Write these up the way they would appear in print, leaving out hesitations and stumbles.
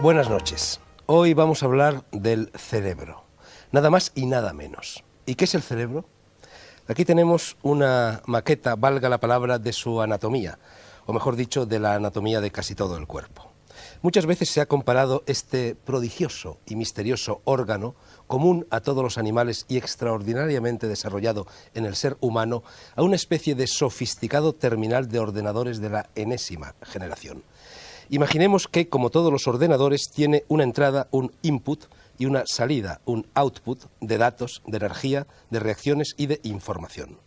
Buenas noches. Hoy vamos a hablar del cerebro, nada más y nada menos. ¿Y qué es el cerebro? Aquí tenemos una maqueta, valga la palabra, de su anatomía, o mejor dicho, de la anatomía de casi todo el cuerpo. Muchas veces se ha comparado este prodigioso y misterioso órgano, común a todos los animales y extraordinariamente desarrollado en el ser humano, a una especie de sofisticado terminal de ordenadores de la enésima generación. Imaginemos que, como todos los ordenadores, tiene una entrada, un input, y una salida, un output, de datos, de energía, de reacciones y de información.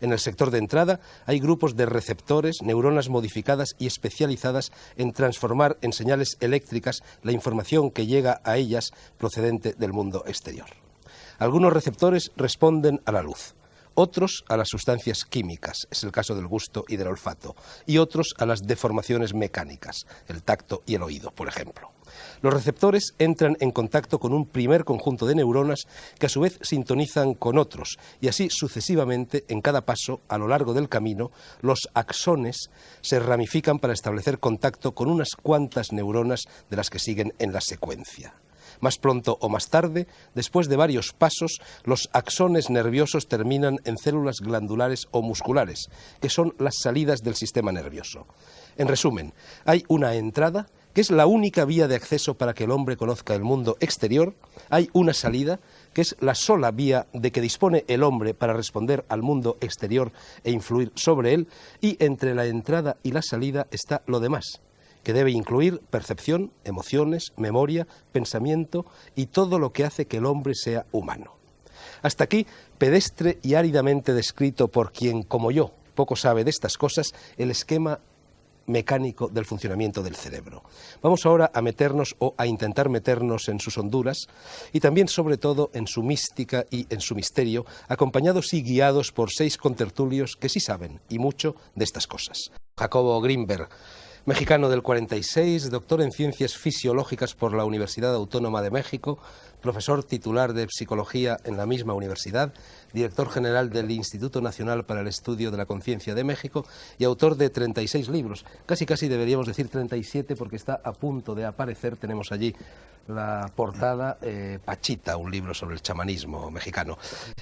En el sector de entrada hay grupos de receptores, neuronas modificadas y especializadas en transformar en señales eléctricas la información que llega a ellas procedente del mundo exterior. Algunos receptores responden a la luz, otros a las sustancias químicas, es el caso del gusto y del olfato, y otros a las deformaciones mecánicas, el tacto y el oído, por ejemplo. Los receptores entran en contacto con un primer conjunto de neuronas que a su vez sintonizan con otros, y así sucesivamente, en cada paso, a lo largo del camino, los axones se ramifican para establecer contacto con unas cuantas neuronas de las que siguen en la secuencia. Más pronto o más tarde, después de varios pasos, los axones nerviosos terminan en células glandulares o musculares, que son las salidas del sistema nervioso. En resumen, hay una entrada, que es la única vía de acceso para que el hombre conozca el mundo exterior, hay una salida, que es la sola vía de que dispone el hombre para responder al mundo exterior e influir sobre él, y entre la entrada y la salida está lo demás, que debe incluir percepción, emociones, memoria, pensamiento y todo lo que hace que el hombre sea humano. Hasta aquí, pedestre y áridamente descrito por quien, como yo, poco sabe de estas cosas, el esquema mecánico del funcionamiento del cerebro. Vamos ahora a meternos o a intentar meternos en sus honduras y también, sobre todo, en su mística y en su misterio, acompañados y guiados por 6 contertulios que sí saben, y mucho, de estas cosas. Jacobo Grinberg, mexicano del 46, doctor en Ciencias Fisiológicas por la Universidad Autónoma de México, profesor titular de Psicología en la misma universidad, director general del Instituto Nacional para el Estudio de la Conciencia de México y autor de 36 libros. Casi deberíamos decir 37 porque está a punto de aparecer, tenemos allí la portada, Pachita, un libro sobre el chamanismo mexicano.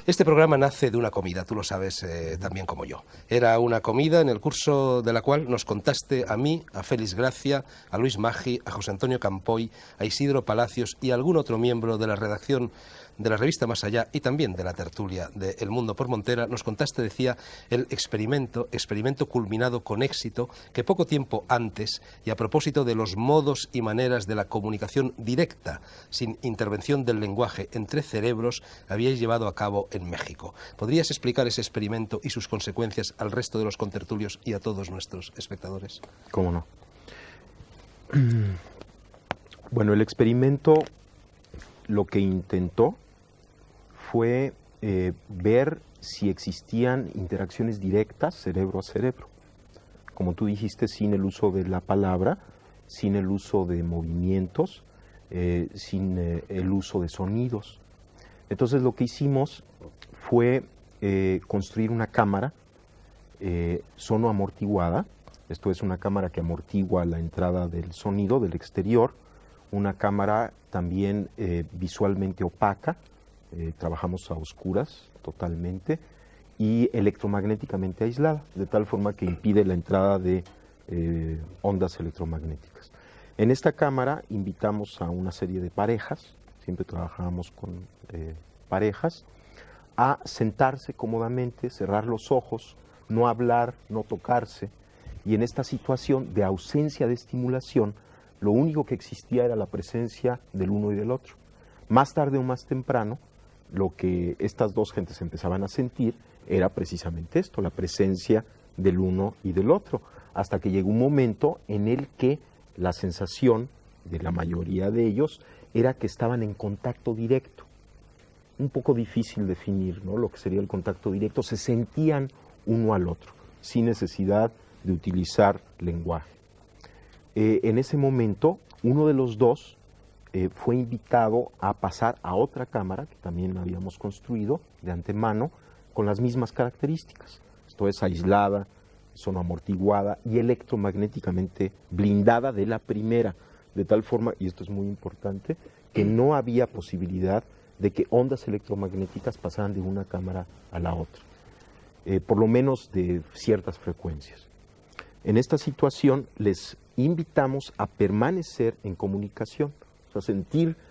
Este programa nace de una comida, tú lo sabes también como yo. Era una comida en el curso de la cual nos contaste a mí, a Félix Gracia, a Luis Maggi, a José Antonio Campoy, a Isidro Palacios y a algún otro miembro de la redacción de la revista Más Allá y también de la tertulia de El Mundo por Montera, nos contaste, decía, el experimento culminado con éxito que poco tiempo antes, y a propósito de los modos y maneras de la comunicación directa, sin intervención del lenguaje entre cerebros, habíais llevado a cabo en México. ¿Podrías explicar ese experimento y sus consecuencias al resto de los contertulios y a todos nuestros espectadores? ¿Cómo no? Bueno, el experimento lo que intentó fue ver si existían interacciones directas cerebro a cerebro. Como tú dijiste, sin el uso de la palabra, sin el uso de movimientos, sin el uso de sonidos. Entonces lo que hicimos fue construir una cámara sonoamortiguada. Esto es una cámara que amortigua la entrada del sonido del exterior, una cámara también visualmente opaca, trabajamos a oscuras totalmente, y electromagnéticamente aislada, de tal forma que impide la entrada de ondas electromagnéticas. En esta cámara invitamos a una serie de parejas, siempre trabajamos con parejas, a sentarse cómodamente, cerrar los ojos, no hablar, no tocarse, y en esta situación de ausencia de estimulación, lo único que existía era la presencia del uno y del otro. Más tarde o más temprano, lo que estas dos gentes empezaban a sentir era precisamente esto, la presencia del uno y del otro, hasta que llegó un momento en el que la sensación de la mayoría de ellos era que estaban en contacto directo. Un poco difícil definir, ¿no?, lo que sería el contacto directo. Se sentían uno al otro, sin necesidad de utilizar lenguaje. En ese momento, uno de los dos fue invitado a pasar a otra cámara, que también habíamos construido de antemano, con las mismas características. Esto es aislada, sonoamortiguada y electromagnéticamente blindada de la primera, de tal forma, y esto es muy importante, que no había posibilidad de que ondas electromagnéticas pasaran de una cámara a la otra, por lo menos de ciertas frecuencias. En esta situación les invitamos a permanecer en comunicación, o sea,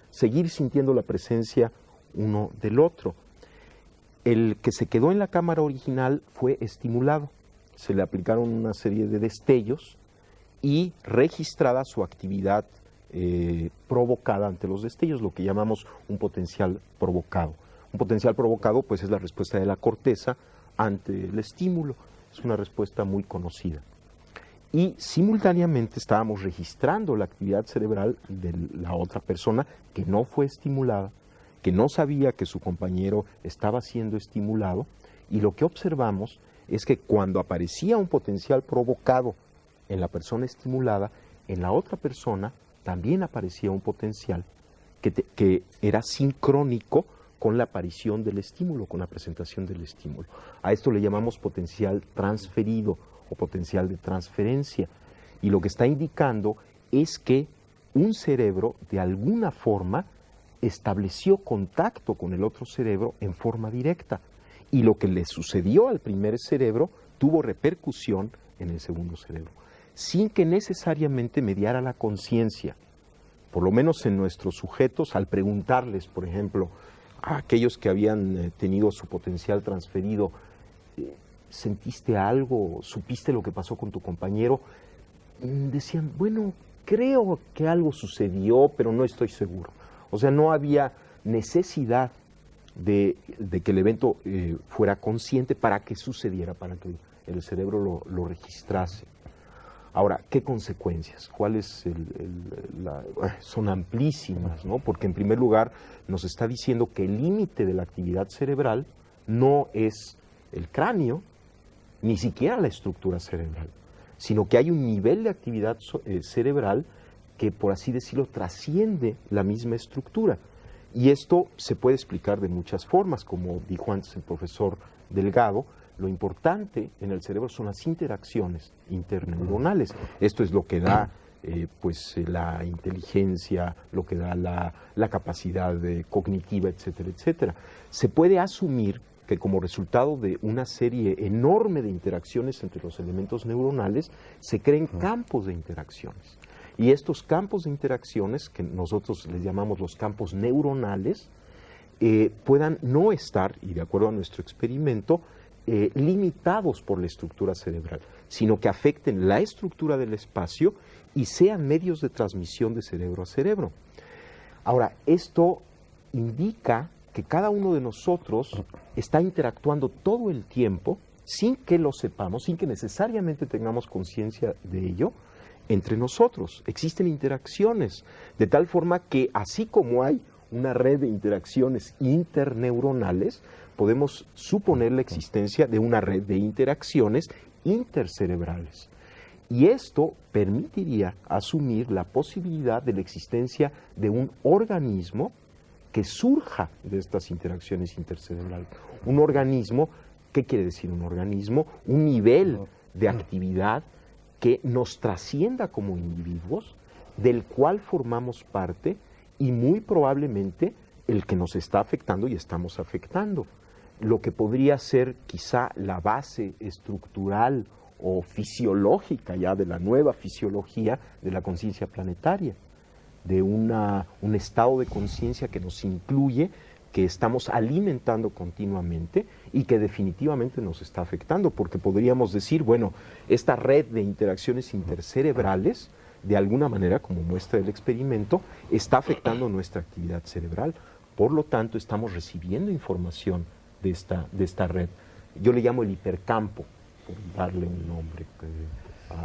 seguir sintiendo la presencia uno del otro. El que se quedó en la cámara original fue estimulado, se le aplicaron una serie de destellos y registrada su actividad provocada ante los destellos, lo que llamamos un potencial provocado. Un potencial provocado pues es la respuesta de la corteza ante el estímulo, es una respuesta muy conocida. Y simultáneamente estábamos registrando la actividad cerebral de la otra persona que no fue estimulada, que no sabía que su compañero estaba siendo estimulado, y lo que observamos es que cuando aparecía un potencial provocado en la persona estimulada, en la otra persona también aparecía un potencial que era sincrónico con la aparición del estímulo, con la presentación del estímulo. A esto le llamamos potencial transferido o potencial de transferencia, y lo que está indicando es que un cerebro de alguna forma estableció contacto con el otro cerebro en forma directa, y lo que le sucedió al primer cerebro tuvo repercusión en el segundo cerebro, sin que necesariamente mediara la conciencia. Por lo menos en nuestros sujetos, al preguntarles, por ejemplo, a aquellos que habían tenido su potencial transferido, ¿sentiste algo? ¿Supiste lo que pasó con tu compañero? Decían, bueno, creo que algo sucedió, pero no estoy seguro. O sea, no había necesidad de que el evento fuera consciente para que sucediera, para que el cerebro lo registrase. Ahora, ¿qué consecuencias? ¿Cuáles son amplísimas, ¿no? Porque en primer lugar nos está diciendo que el límite de la actividad cerebral no es el cráneo, ni siquiera la estructura cerebral, sino que hay un nivel de actividad cerebral que, por así decirlo, trasciende la misma estructura. Y esto se puede explicar de muchas formas, como dijo antes el profesor Delgado. Lo importante en el cerebro son las interacciones interneuronales. Esto es lo que da la inteligencia, lo que da la capacidad cognitiva, etcétera, etcétera. Se puede asumir que como resultado de una serie enorme de interacciones entre los elementos neuronales, se creen campos de interacciones. Y estos campos de interacciones, que nosotros les llamamos los campos neuronales, puedan no estar, y de acuerdo a nuestro experimento, limitados por la estructura cerebral, sino que afecten la estructura del espacio y sean medios de transmisión de cerebro a cerebro. Ahora, esto indica que cada uno de nosotros está interactuando todo el tiempo, sin que lo sepamos, sin que necesariamente tengamos conciencia de ello, entre nosotros. Existen interacciones, de tal forma que así como hay una red de interacciones interneuronales, podemos suponer la existencia de una red de interacciones intercerebrales. Y esto permitiría asumir la posibilidad de la existencia de un organismo que surja de estas interacciones intercerebrales. Un organismo, ¿qué quiere decir un organismo? Un nivel de actividad que nos trascienda como individuos, del cual formamos parte y muy probablemente el que nos está afectando y estamos afectando. Lo que podría ser quizá la base estructural o fisiológica ya de la nueva fisiología de la conciencia planetaria, de un estado de conciencia que nos incluye, que estamos alimentando continuamente y que definitivamente nos está afectando, porque podríamos decir, bueno, esta red de interacciones intercerebrales, de alguna manera, como muestra el experimento, está afectando nuestra actividad cerebral. Por lo tanto, estamos recibiendo información de esta red. Yo le llamo el hipercampo, por darle un nombre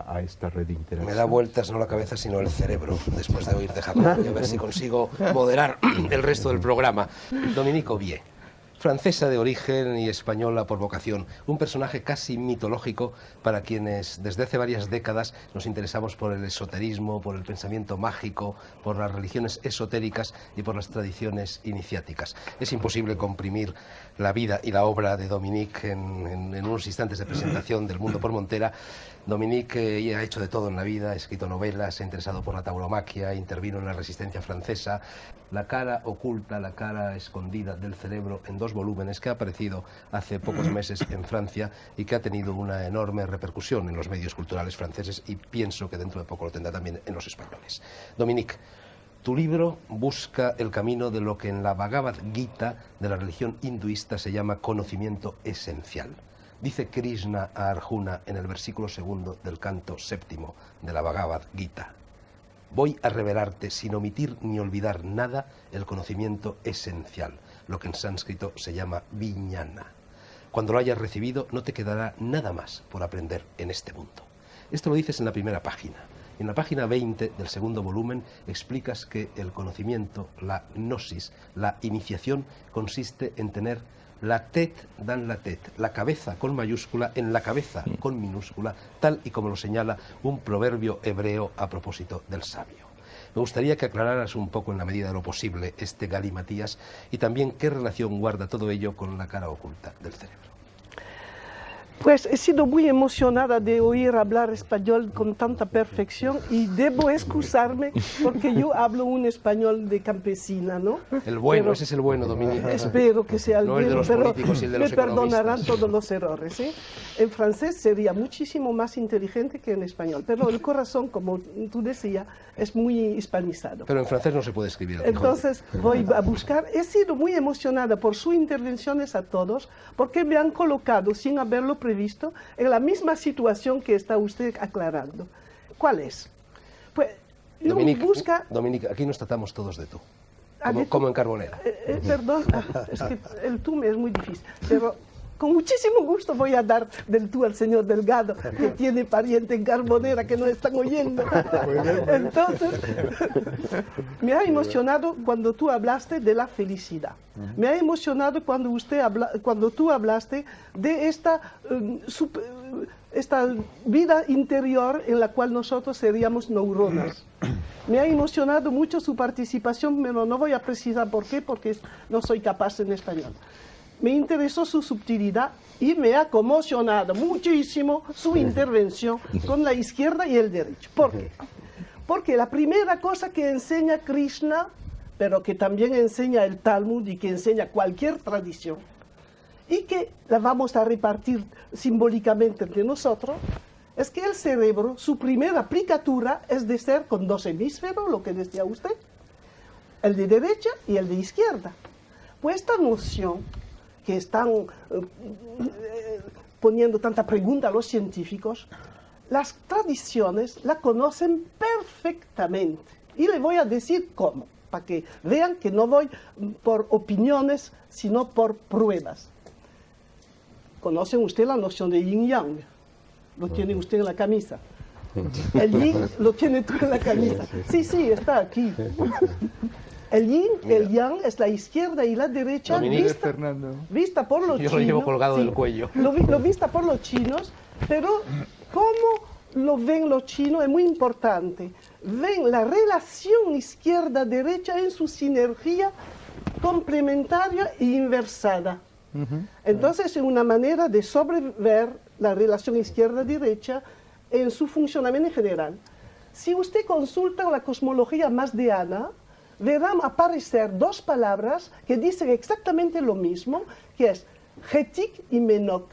a esta red de interacción. Me da vueltas no la cabeza, sino el cerebro, después de oír de Jacobo, y a ver si consigo moderar el resto del programa. Dominique Aubier, francesa de origen y española por vocación, un personaje casi mitológico para quienes desde hace varias décadas nos interesamos por el esoterismo, por el pensamiento mágico, por las religiones esotéricas y por las tradiciones iniciáticas. Es imposible comprimir la vida y la obra de Dominique en unos instantes de presentación del Mundo por Montera. Dominique ha hecho de todo en la vida, ha escrito novelas, se ha interesado por la tauromaquia, intervino en la resistencia francesa. La cara oculta, la cara escondida del cerebro, en 2 volúmenes, que ha aparecido hace pocos meses en Francia y que ha tenido una enorme repercusión en los medios culturales franceses, y pienso que dentro de poco lo tendrá también en los españoles. Dominique, tu libro busca el camino de lo que en la Bhagavad Gita de la religión hinduista se llama conocimiento esencial. Dice Krishna a Arjuna en el versículo 2 del canto 7 de la Bhagavad Gita: voy a revelarte sin omitir ni olvidar nada el conocimiento esencial, lo que en sánscrito se llama vijnana. Cuando lo hayas recibido no te quedará nada más por aprender en este mundo. Esto lo dices en la primera página. En la página 20 del 2º volumen explicas que el conocimiento, la gnosis, la iniciación, consiste en tener la tête dans la tête, la cabeza con mayúscula en la cabeza con minúscula, tal y como lo señala un proverbio hebreo a propósito del sabio. Me gustaría que aclararas un poco, en la medida de lo posible, este galimatías, y también qué relación guarda todo ello con la cara oculta del cerebro. Pues he sido muy emocionada de oír hablar español con tanta perfección, y debo excusarme porque yo hablo un español de campesina, ¿no? El bueno, pero, ese es el bueno, Dominique. Espero que sea el no bueno, el de los pero políticos y el de los me perdonarán economistas. todos los errores, ¿eh? En francés sería muchísimo más inteligente que en español, pero el corazón, como tú decías, es muy hispanizado. Pero en francés no se puede escribir. El Entonces voy a buscar. He sido muy emocionada por sus intervenciones a todos, porque me han colocado, sin haberlo previsto, en la misma situación que está usted aclarando. ¿Cuál es? Pues uno busca... Dominique, aquí nos tratamos todos de tú, Ah, de tú. como en Carbonera. Perdón, es que el tú me es muy difícil, pero con muchísimo gusto voy a dar del tú al señor Delgado, que tiene pariente en Carbonera que nos están oyendo. Entonces, me ha emocionado cuando tú hablaste de la felicidad. Me ha emocionado cuando tú hablaste de esta vida interior en la cual nosotros seríamos neuronas. Me ha emocionado mucho su participación, pero no voy a precisar por qué, porque no soy capaz en español. Me interesó su subtilidad y me ha conmocionado muchísimo su intervención con la izquierda y el derecho. ¿Por qué? Porque la primera cosa que enseña Krishna, pero que también enseña el Talmud y que enseña cualquier tradición, y que la vamos a repartir simbólicamente entre nosotros, es que el cerebro, su primera aplicatura es de ser con 2 hemisferos, lo que decía usted, el de derecha y el de izquierda. Pues esta noción que están poniendo tanta pregunta a los científicos, las tradiciones la conocen perfectamente. Y le voy a decir cómo, para que vean que no voy por opiniones, sino por pruebas. ¿Conocen usted la noción de yin-yang? Lo tiene usted en la camisa. El yin lo tiene tú en la camisa. Sí, sí, está aquí. El yin, el yang es la izquierda y la derecha vista por los chinos. Yo lo llevo colgado del cuello. Lo vista por los chinos, pero ¿cómo lo ven los chinos? Es muy importante. Ven la relación izquierda-derecha en su sinergia complementaria e inversada. Entonces es una manera de sobrever la relación izquierda-derecha en su funcionamiento en general. Si usted consulta la cosmología masdeana, verán aparecer 2 palabras que dicen exactamente lo mismo, que es Getik y Menok.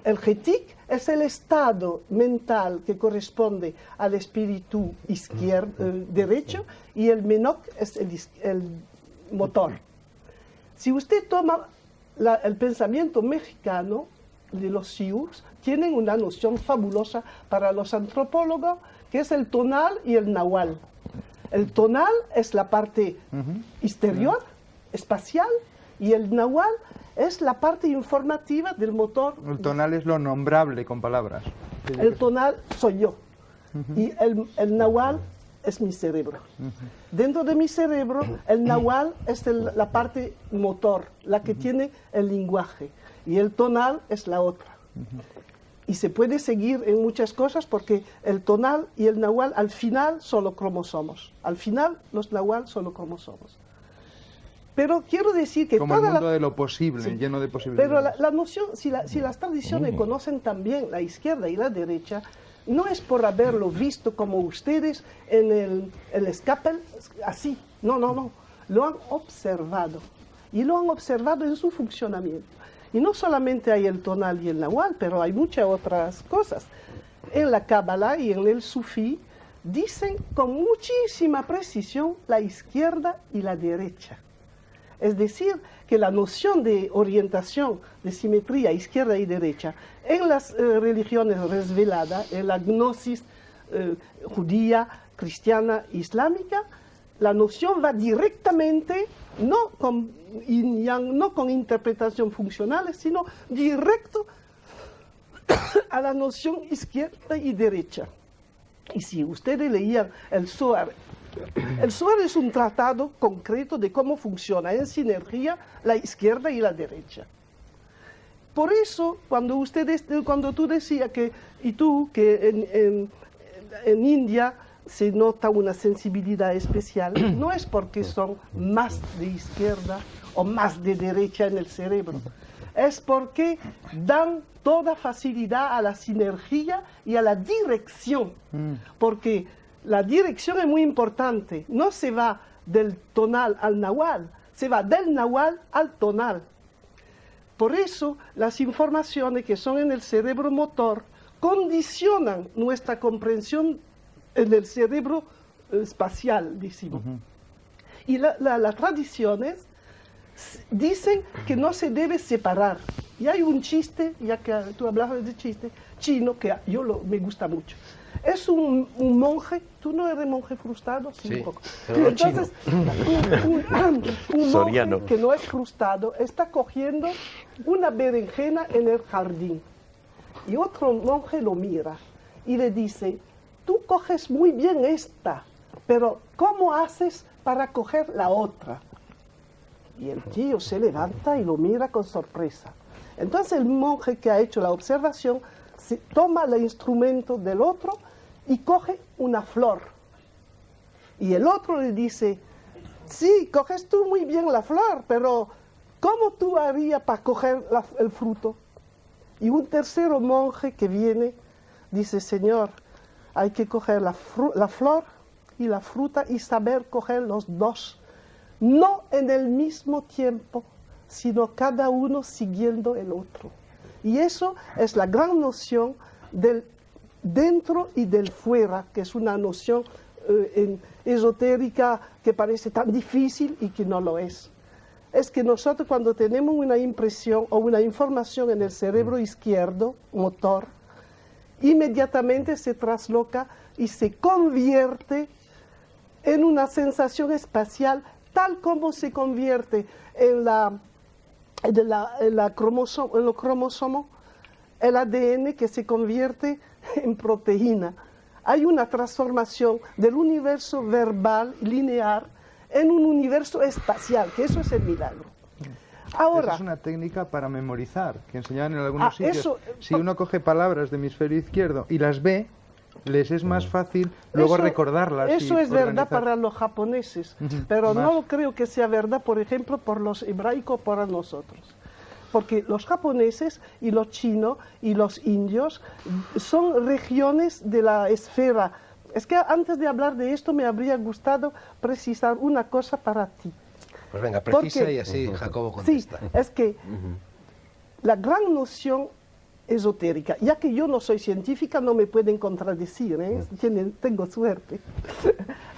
El Getik es el estado mental que corresponde al espíritu derecho, y el Menok es el motor. Si usted toma el pensamiento mexicano de los Sioux, tienen una noción fabulosa para los antropólogos, que es el tonal y el nahual. El tonal es la parte exterior, espacial, y el nahual es la parte informativa del motor. El tonal es lo nombrable con palabras. El tonal soy yo, y el nahual es mi cerebro. Dentro de mi cerebro, el nahual es la parte motor, la que tiene el lenguaje, y el tonal es la otra. Y se puede seguir en muchas cosas, porque el tonal y el nahual al final son los cromosomas. Al final los nahual son los cromosomas. Pero quiero decir que Como el toda mundo la... de lo posible, Sí. lleno de posibilidades. Pero la noción, si las tradiciones conocen también la izquierda y la derecha, no es por haberlo visto como ustedes en el escape, así. No, no, no. Lo han observado. Y lo han observado en su funcionamiento. Y no solamente hay el tonal y el nahual, pero hay muchas otras cosas. En la Cábala y en el sufí dicen con muchísima precisión la izquierda y la derecha. Es decir, que la noción de orientación, de simetría izquierda y derecha, en las religiones resveladas, en la gnosis judía, cristiana, islámica, la noción va directamente, no con yin yang, no con interpretación funcionales, sino directo a la noción izquierda y derecha. Y si ustedes leían el Zohar es un tratado concreto de cómo funciona en sinergia la izquierda y la derecha. Por eso, cuando tú decías que, y tú, que en India se nota una sensibilidad especial, no es porque son más de izquierda o más de derecha en el cerebro, es porque dan toda facilidad a la sinergia y a la dirección, porque la dirección es muy importante, no se va del tonal al nahual, se va del nahual al tonal. Por eso las informaciones que son en el cerebro motor condicionan nuestra comprensión en el cerebro espacial, decimos. Y las tradiciones dicen que no se debe separar. Y hay un chiste, ya que tú hablabas de chiste, chino, que me gusta mucho. Es un monje, ¿tú no eres monje frustrado? Sí, un poco. Pero Entonces, un monje que no es frustrado está cogiendo una berenjena en el jardín. Y otro monje lo mira y le dice, tú coges muy bien esta, pero ¿cómo haces para coger la otra? Y el tío se levanta y lo mira con sorpresa. Entonces el monje que ha hecho la observación toma el instrumento del otro y coge una flor. Y el otro le dice, sí, coges tú muy bien la flor, pero ¿cómo tú harías para coger el fruto? Y un tercero monje que viene dice, Señor, hay que coger la flor y la fruta y saber coger los dos. No en el mismo tiempo, sino cada uno siguiendo el otro. Y eso es la gran noción del dentro y del fuera, que es una noción esotérica que parece tan difícil y que no lo es. Es que nosotros cuando tenemos una impresión o una información en el cerebro izquierdo, motor, inmediatamente se trasloca y se convierte en una sensación espacial tal como se convierte en los cromosomos, el ADN que se convierte en proteína. Hay una transformación del universo verbal lineal en un universo espacial, que eso es el milagro. Ahora, esa es una técnica para memorizar, que enseñaban en algunos sitios. eso, si uno coge palabras de hemisferio izquierdo y las ve, les es más fácil luego recordarlas. Eso y es verdad organizar. para los japoneses, pero no creo que sea verdad, por ejemplo, por los hebraicos, para nosotros. Porque los japoneses y los chinos y los indios son regiones de la esfera. Es que antes de hablar de esto me habría gustado precisar una cosa para ti. Pues venga, precisa Porque, y así Jacobo contesta. Sí, es que la gran noción esotérica, ya que yo no soy científica, no me pueden contradecir, ¿eh? Tengo suerte.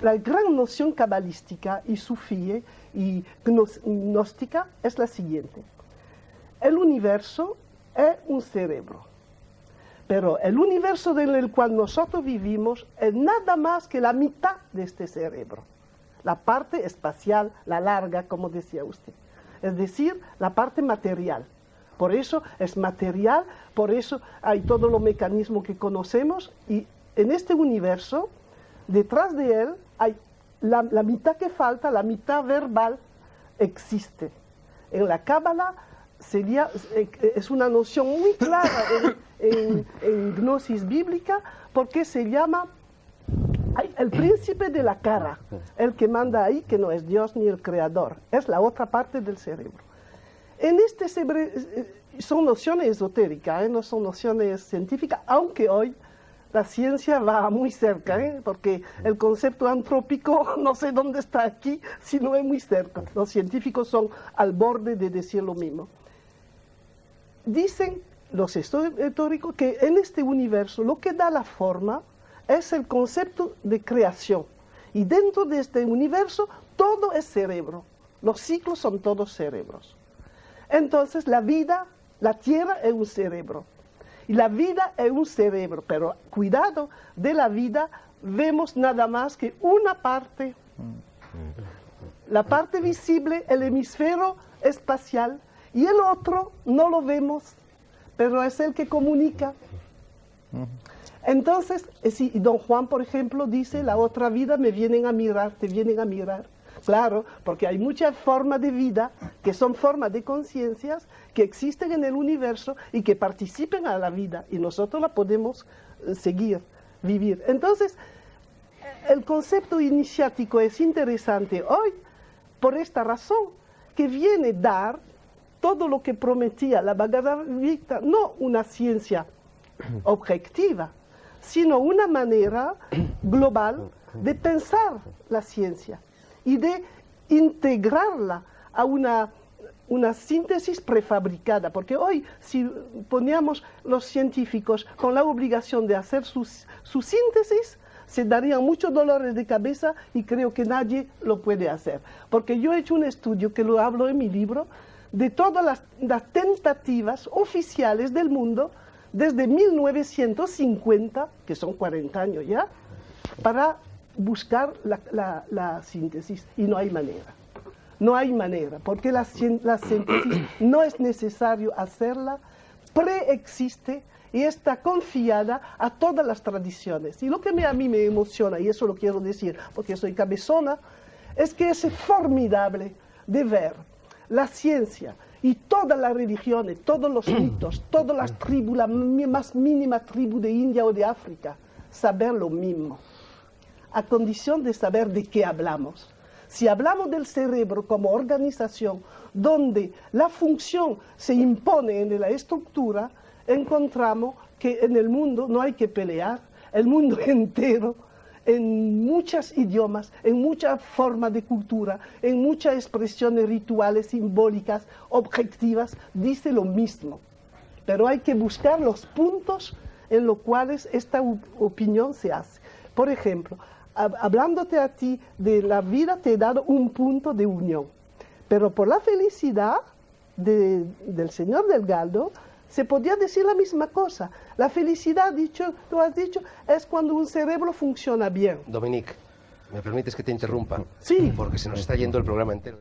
La gran noción cabalística y sufí y gnóstica es la siguiente. El universo es un cerebro, pero el universo en el cual nosotros vivimos es nada más que la mitad de este cerebro. La parte espacial, la larga, como decía usted. Es decir, la parte material. Por eso es material, por eso hay todos los mecanismos que conocemos y en este universo, detrás de él, hay la mitad que falta, la mitad verbal, existe. En la Cábala es una noción muy clara en gnosis bíblica porque se llama Hay el príncipe de la cara, el que manda ahí, que no es Dios ni el creador, es la otra parte del cerebro. En este son nociones esotéricas, no son nociones científicas, aunque hoy la ciencia va muy cerca, porque el concepto antrópico no sé dónde está aquí, sino es muy cerca. Los científicos son al borde de decir lo mismo. Dicen los esotéricos que en este universo lo que da la forma es el concepto de creación. Y dentro de este universo todo es cerebro. Los ciclos son todos cerebros. Entonces la vida, la Tierra es un cerebro. Y la vida es un cerebro, pero cuidado, de la vida vemos nada más que una parte. La parte visible, el hemisferio espacial, y el otro no lo vemos, pero es el que comunica. Entonces, si don Juan, por ejemplo, dice, la otra vida me vienen a mirar, te vienen a mirar. Claro, porque hay muchas formas de vida que son formas de conciencias que existen en el universo y que participen a la vida y nosotros la podemos seguir, vivir. Entonces, el concepto iniciático es interesante hoy por esta razón, que viene a dar todo lo que prometía la Bhagavad Gita, no una ciencia objetiva, sino una manera global de pensar la ciencia y de integrarla a una síntesis prefabricada, porque hoy si poníamos los científicos con la obligación de hacer su síntesis, se darían muchos dolores de cabeza y creo que nadie lo puede hacer. Porque yo he hecho un estudio, que lo hablo en mi libro, de todas las tentativas oficiales del mundo desde 1950, que son 40 años ya, para buscar la síntesis, y no hay manera. No hay manera, porque la síntesis no es necesario hacerla, preexiste y está confiada a todas las tradiciones. Y lo que a mí me emociona, y eso lo quiero decir porque soy cabezona, es que es formidable de ver la ciencia y todas las religiones, todos los mitos, todas las tribus, la más mínima tribu de India o de África, saber lo mismo, a condición de saber de qué hablamos. Si hablamos del cerebro como organización, donde la función se impone en la estructura, encontramos que en el mundo no hay que pelear, el mundo entero, en muchos idiomas, en muchas formas de cultura, en muchas expresiones rituales, simbólicas, objetivas, dice lo mismo. Pero hay que buscar los puntos en los cuales esta opinión se hace. Por ejemplo, hablándote a ti de la vida, te he dado un punto de unión. Pero por la felicidad del señor Delgado, se podría decir la misma cosa. La felicidad, tú has dicho, es cuando un cerebro funciona bien. Dominique, ¿me permites que te interrumpa? Sí. Porque se nos está yendo el programa entero.